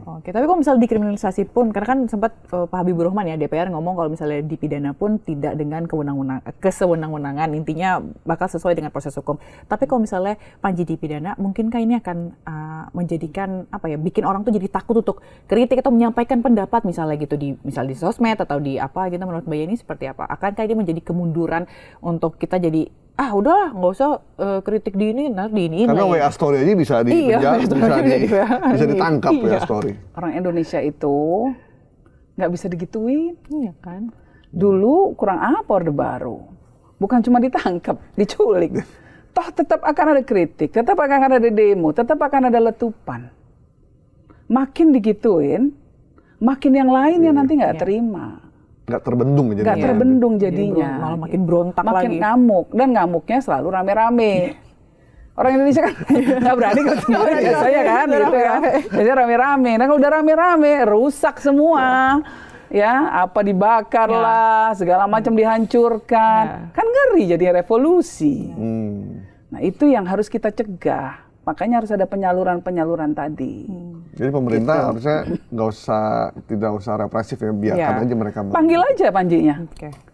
Oke, tapi kalau misalnya dikriminalisasi pun, karena kan sempat Pak Habibur Rahman ya DPR ngomong kalau misalnya dipidana pun tidak dengan kesewenang-wenangan, intinya bakal sesuai dengan proses hukum. Tapi kalau misalnya Panji dipidana, mungkinkah ini akan menjadikan bikin orang tuh jadi takut untuk kritik atau menyampaikan pendapat misalnya gitu misalnya di sosmed atau di apa gitu, menurut Mbak Yeni seperti apa? Akankah ini menjadi kemunduran untuk kita jadi udahlah nggak usah kritik di ini karena WA story aja bisa bisa ditangkap WA story. Orang Indonesia itu nggak bisa digituin, iya kan? Dulu kurang apa Orde Baru, bukan cuma ditangkap, diculik, toh tetap akan ada kritik, tetap akan ada demo, tetap akan ada letupan. Makin digituin, makin yang lain yang nanti nggak terima. Nggak terbendung jadinya. Nggak terbendung jadinya. Malah makin berontak makin lagi. ngamuk. Dan ngamuknya selalu rame-rame. Orang Indonesia kan nggak berani ketemu biasanya kan. Gitu ya. Jadi rame-rame. Nah kalau udah rame-rame, rusak semua. Ya, apa dibakar lah, segala macam dihancurkan. Kan ngeri jadi revolusi. Nah itu yang harus kita cegah. Makanya harus ada penyaluran-penyaluran tadi. Jadi pemerintah harusnya tidak usah represif ya, biarkan aja mereka. Panggil aja Panjinya.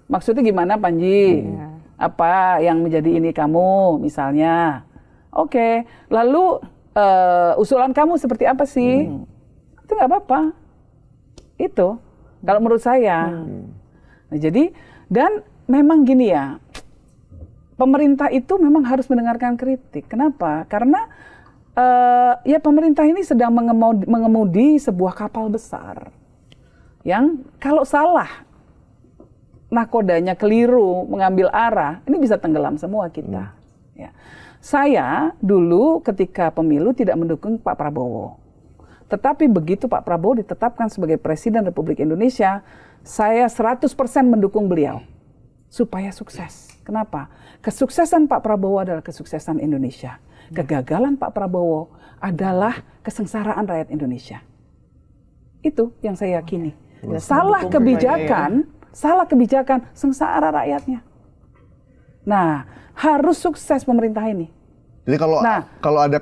Maksudnya gimana Panji? Apa yang menjadi ini kamu misalnya? Oke. Lalu usulan kamu seperti apa sih? Itu nggak apa-apa. Itu kalau menurut saya. Nah, jadi dan memang gini ya. Pemerintah itu memang harus mendengarkan kritik. Kenapa? Karena ya pemerintah ini sedang mengemudi sebuah kapal besar yang kalau salah nakodanya keliru mengambil arah, ini bisa tenggelam semua kita. Ya. Saya dulu ketika pemilu tidak mendukung Pak Prabowo. Tetapi begitu Pak Prabowo ditetapkan sebagai Presiden Republik Indonesia, saya 100% mendukung beliau supaya sukses. Kenapa? Kesuksesan Pak Prabowo adalah kesuksesan Indonesia. Kegagalan Pak Prabowo adalah kesengsaraan rakyat Indonesia. Itu yang saya yakini. Salah kebijakan, sengsara rakyatnya. Nah, harus sukses pemerintah ini. Jadi kalau ada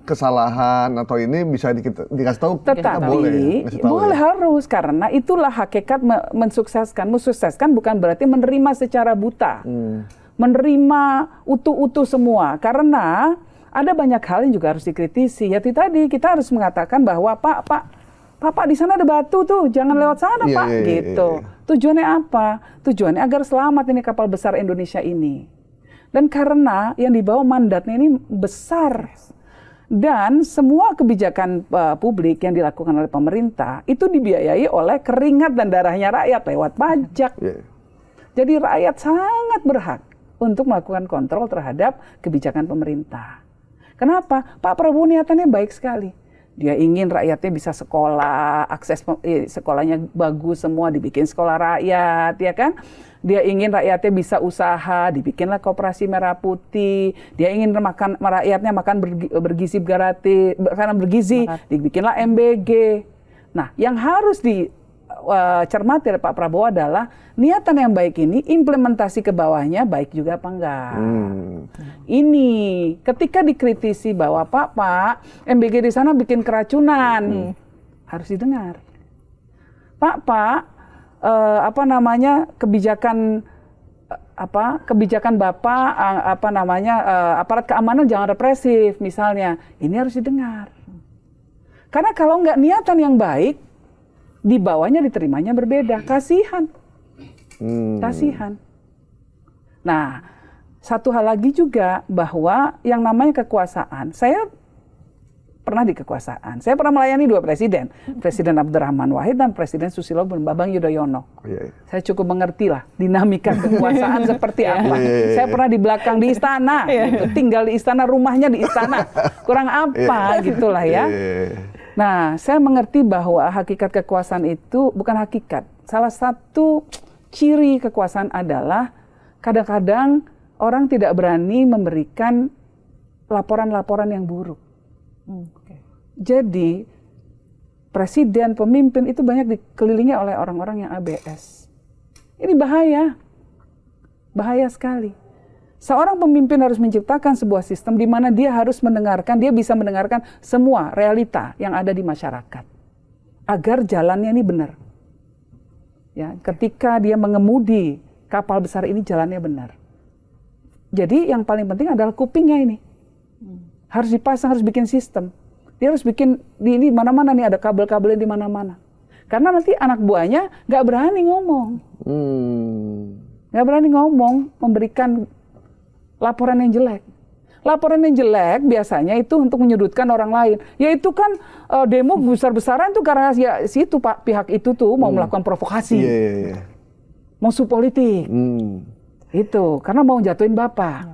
kesalahan atau ini bisa dikasih tahu, kita boleh harus, karena itulah hakikat mensukseskan bukan berarti menerima secara buta, menerima utuh-utuh semua, karena ada banyak hal yang juga harus dikritisi. Ya tadi kita harus mengatakan bahwa Pak di sana ada batu tuh, jangan lewat sana Pak, gitu. Tujuannya apa? Tujuannya agar selamat ini kapal besar Indonesia ini. Dan karena yang dibawa mandatnya ini besar. Dan semua kebijakan publik yang dilakukan oleh pemerintah itu dibiayai oleh keringat dan darahnya rakyat lewat pajak. Jadi rakyat sangat berhak untuk melakukan kontrol terhadap kebijakan pemerintah. Kenapa? Pak Prabowo niatannya baik sekali. Dia ingin rakyatnya bisa sekolah, akses sekolahnya bagus semua, dibikin sekolah rakyat, ya kan? Dia ingin rakyatnya bisa usaha, dibikinlah Koperasi Merah Putih. Dia ingin rakyatnya makan bergizi gratis, karena bergizi, dibikinlah MBG. Nah, yang harus dicermati oleh Pak Prabowo adalah niatan yang baik ini, implementasi ke bawahnya baik juga apa enggak. Ini ketika dikritisi bahwa Pak, MBG di sana bikin keracunan, harus didengar. Pak, kebijakan Bapak, aparat keamanan jangan represif misalnya, ini harus didengar. Karena kalau enggak niatan yang baik, di bawahnya diterimanya berbeda, kasihan. Nah, satu hal lagi juga bahwa yang namanya kekuasaan, saya pernah di kekuasaan. Saya pernah melayani 2 presiden, Presiden Abdurrahman Wahid dan Presiden Susilo Bambang Yudhoyono. Saya cukup mengerti lah dinamika kekuasaan seperti apa. Saya pernah di belakang di istana, gitu. Tinggal di istana, rumahnya di istana, kurang apa gitulah ya. Nah, saya mengerti bahwa hakikat kekuasaan itu bukan hakikat. Salah satu ciri kekuasaan adalah kadang-kadang orang tidak berani memberikan laporan-laporan yang buruk. Jadi presiden, pemimpin itu banyak dikelilingi oleh orang-orang yang ABS. Ini bahaya sekali. Seorang pemimpin harus menciptakan sebuah sistem di mana dia harus mendengarkan, dia bisa mendengarkan semua realita yang ada di masyarakat. Agar jalannya ini benar. Ya, ketika dia mengemudi kapal besar ini jalannya benar. Jadi yang paling penting adalah kupingnya ini. Harus dipasang, harus bikin sistem. Dia harus bikin di mana-mana nih ada kabel-kabelnya di mana-mana. Karena nanti anak buahnya nggak berani ngomong. Nggak berani ngomong, memberikan laporan yang jelek. Laporan yang jelek biasanya itu untuk menyudutkan orang lain. Yaitu kan demo besar-besaran tuh karena ya situ Pak, pihak itu tuh mau melakukan provokasi. Musuh politik. Itu karena mau jatuhin Bapak.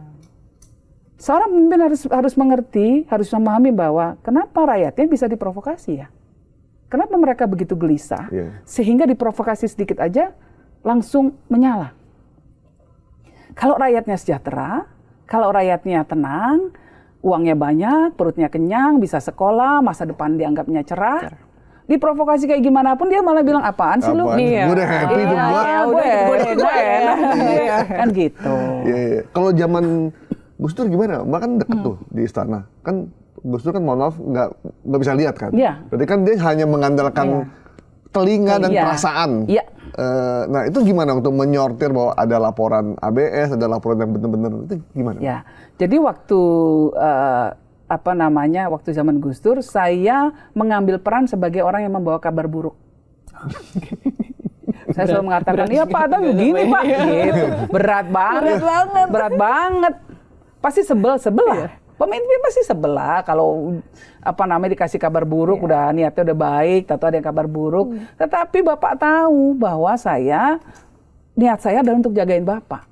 Seorang pemimpin harus mengerti, harus memahami bahwa kenapa rakyatnya bisa diprovokasi ya. Kenapa mereka begitu gelisah sehingga diprovokasi sedikit aja langsung menyala. Kalau rakyatnya sejahtera, kalau rakyatnya tenang, uangnya banyak, perutnya kenyang, bisa sekolah, masa depan dianggapnya cerah. Diprovokasi kayak gimana pun dia malah bilang apaan sih lu? Gue udah happy tuh gue enak. Kan gitu. Kalau zaman Gus Dur gimana? Mbak kan deket tuh di istana. Kan Gus Dur kan mohon maaf nggak bisa lihat kan. Berarti kan dia hanya mengandalkan telinga dan perasaan. Nah itu gimana untuk menyortir bahwa ada laporan ABS, ada laporan yang benar-benar itu gimana? Ya, jadi waktu waktu zaman Gus Dur, saya mengambil peran sebagai orang yang membawa kabar buruk. Saya selalu mengatakan, iya Pak, tapi begini Pak, gitu. Berat banget. Pasti sebel lah. Pemimpin pasti sebel lah kalau dikasih kabar buruk, udah niatnya udah baik, tahu ada yang kabar buruk. Tetapi Bapak tahu bahwa niat saya adalah untuk jagain Bapak.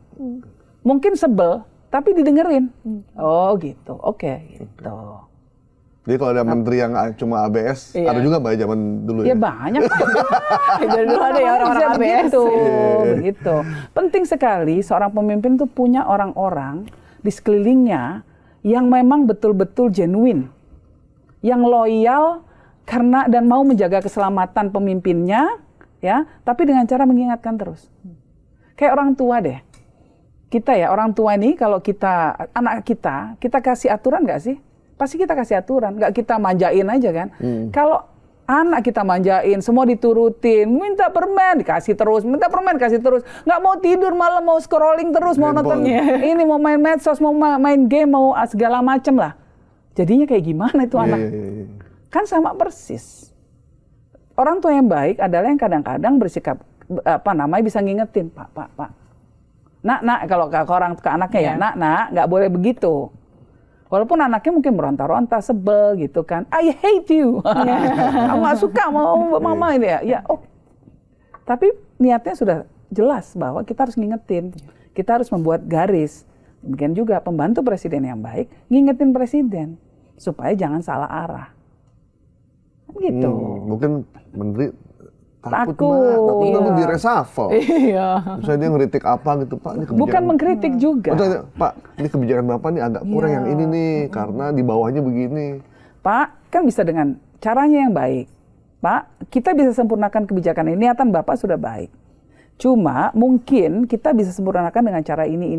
Mungkin sebel, tapi didengerin. Oh gitu, oke gitu. Jadi kalau ada menteri yang cuma ABS, ada juga Mbak zaman dulu ya? Iya banyak. Dulu ada ya orang-orang ABS. Begitu. Penting sekali seorang pemimpin tuh punya orang-orang di sekelilingnya yang memang betul-betul genuine, yang loyal karena dan mau menjaga keselamatan pemimpinnya, ya, tapi dengan cara mengingatkan terus. Kayak orang tua deh. Kita ya, orang tua ini kalau anak kita kasih aturan nggak sih? Pasti kita kasih aturan, nggak kita manjain aja kan. Kalau anak kita manjain, semua diturutin, minta permen dikasih terus, minta permen kasih terus, nggak mau tidur malam mau scrolling terus, mau nonton ini, mau main medsos, mau main game, mau segala macem lah. Jadinya kayak gimana itu anak? Kan sama persis. Orang tua yang baik adalah yang kadang-kadang bersikap bisa ngingetin, Pak. Nak, kalau ke anaknya ya, nak, nggak boleh begitu. Walaupun anaknya mungkin meronta-ronta, sebel gitu kan. I hate you. Aku nggak suka mau mama ini ya. Ya, tapi niatnya sudah jelas bahwa kita harus ngingetin. Kita harus membuat garis. Demikian juga pembantu presiden yang baik, ngingetin presiden. Supaya jangan salah arah. Gitu. Mungkin menteri takut nanti di reshuffle. Misalnya dia ngeritik apa gitu, Pak. Ini bukan mengkritik juga. Pak, ini kebijakan Bapak nih agak kurang yang ini nih, karena di bawahnya begini. Pak, kan bisa dengan caranya yang baik. Pak, kita bisa sempurnakan kebijakan ini, niatan Bapak sudah baik. Cuma mungkin kita bisa sempurnakan dengan cara ini.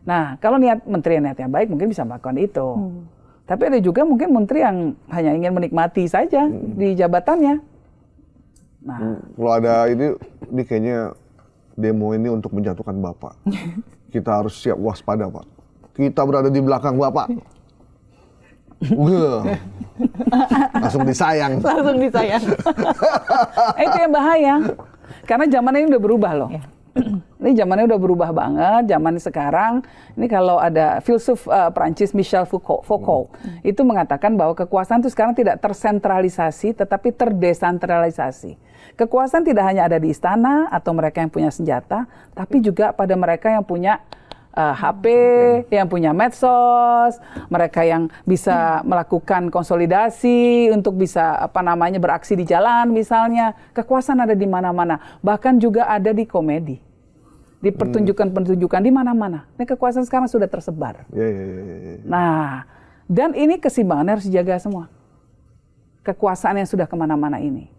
Nah, kalau niatnya baik, mungkin bisa melakukan itu. Tapi ada juga mungkin menteri yang hanya ingin menikmati saja di jabatannya. Nah, kalau ada ini kayaknya demo ini untuk menjatuhkan Bapak. Kita harus siap waspada, Pak. Kita berada di belakang Bapak. Langsung disayang. Itu yang bahaya. Karena zaman ini udah berubah loh. Ini zamannya udah berubah banget. Zaman sekarang, ini kalau ada filsuf Prancis Michel Foucault itu mengatakan bahwa kekuasaan itu sekarang tidak tersentralisasi, tetapi terdesentralisasi. Kekuasaan tidak hanya ada di istana atau mereka yang punya senjata, tapi juga pada mereka yang punya HP, yang punya medsos, mereka yang bisa melakukan konsolidasi untuk bisa beraksi di jalan misalnya. Kekuasaan ada di mana-mana, bahkan juga ada di komedi, di pertunjukan-pertunjukan di mana-mana. Ini kekuasaan sekarang sudah tersebar. Nah, dan ini keseimbangan harus dijaga semua. Kekuasaan yang sudah kemana-mana ini.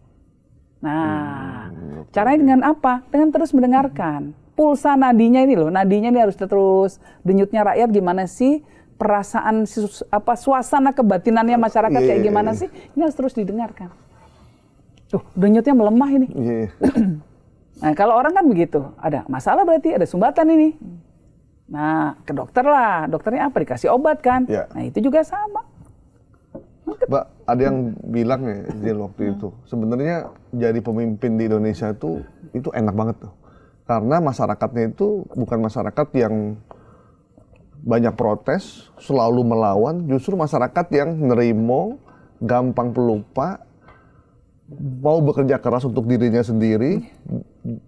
Nah, caranya dengan apa? Dengan terus mendengarkan. pulsa nadinya ini loh, nadinya ini harus terus, denyutnya rakyat gimana sih, perasaan suasana kebatinannya masyarakat kayak gimana sih, ini harus terus didengarkan. Tuh, denyutnya melemah ini. Nah, kalau orang kan begitu, ada masalah berarti ada sumbatan ini. Nah, ke dokter lah, dokternya apa, dikasih obat kan. Nah, itu juga sama. Mbak, ada yang bilang ya di waktu itu, sebenarnya jadi pemimpin di Indonesia itu enak banget tuh. Karena masyarakatnya itu bukan masyarakat yang banyak protes, selalu melawan, justru masyarakat yang nerimo, gampang pelupa, mau bekerja keras untuk dirinya sendiri,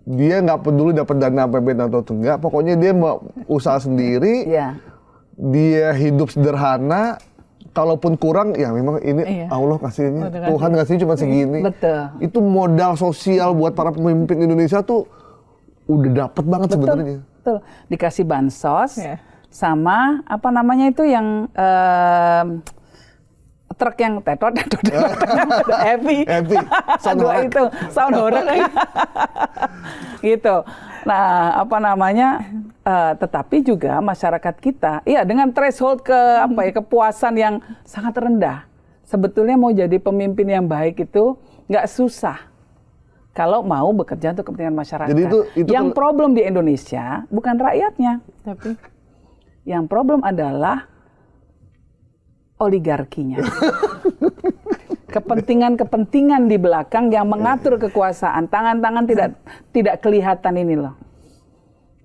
dia nggak peduli dapat dana APBN atau enggak, pokoknya dia mau usaha sendiri, dia hidup sederhana, kalaupun kurang ya memang ini Allah kasihnya, Tuhan kasihnya cuma segini. Betul. Itu modal sosial buat para pemimpin Indonesia tuh udah dapet banget sebenarnya. Betul. Dikasih bansos sama apa namanya itu yang truk yang tetot heavy itu sound horror gitu. Nah, apa namanya, tetapi juga masyarakat kita, dengan threshold kepuasan yang sangat rendah. Sebetulnya mau jadi pemimpin yang baik itu nggak susah kalau mau bekerja untuk kepentingan masyarakat. Jadi itu yang problem di Indonesia bukan rakyatnya, tapi yang problem adalah oligarkinya. Kepentingan-kepentingan di belakang yang mengatur kekuasaan, tangan-tangan tidak kelihatan ini loh.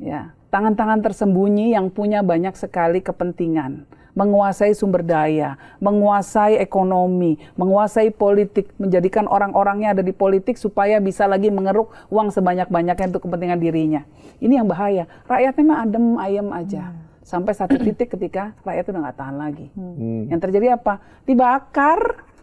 Ya, tangan-tangan tersembunyi yang punya banyak sekali kepentingan, menguasai sumber daya, menguasai ekonomi, menguasai politik, menjadikan orang-orangnya ada di politik supaya bisa lagi mengeruk uang sebanyak-banyaknya untuk kepentingan dirinya. Ini yang bahaya. Rakyatnya mah adem ayem aja. Sampai satu titik ketika rakyat udah nggak tahan lagi. Yang terjadi apa? Dibakar.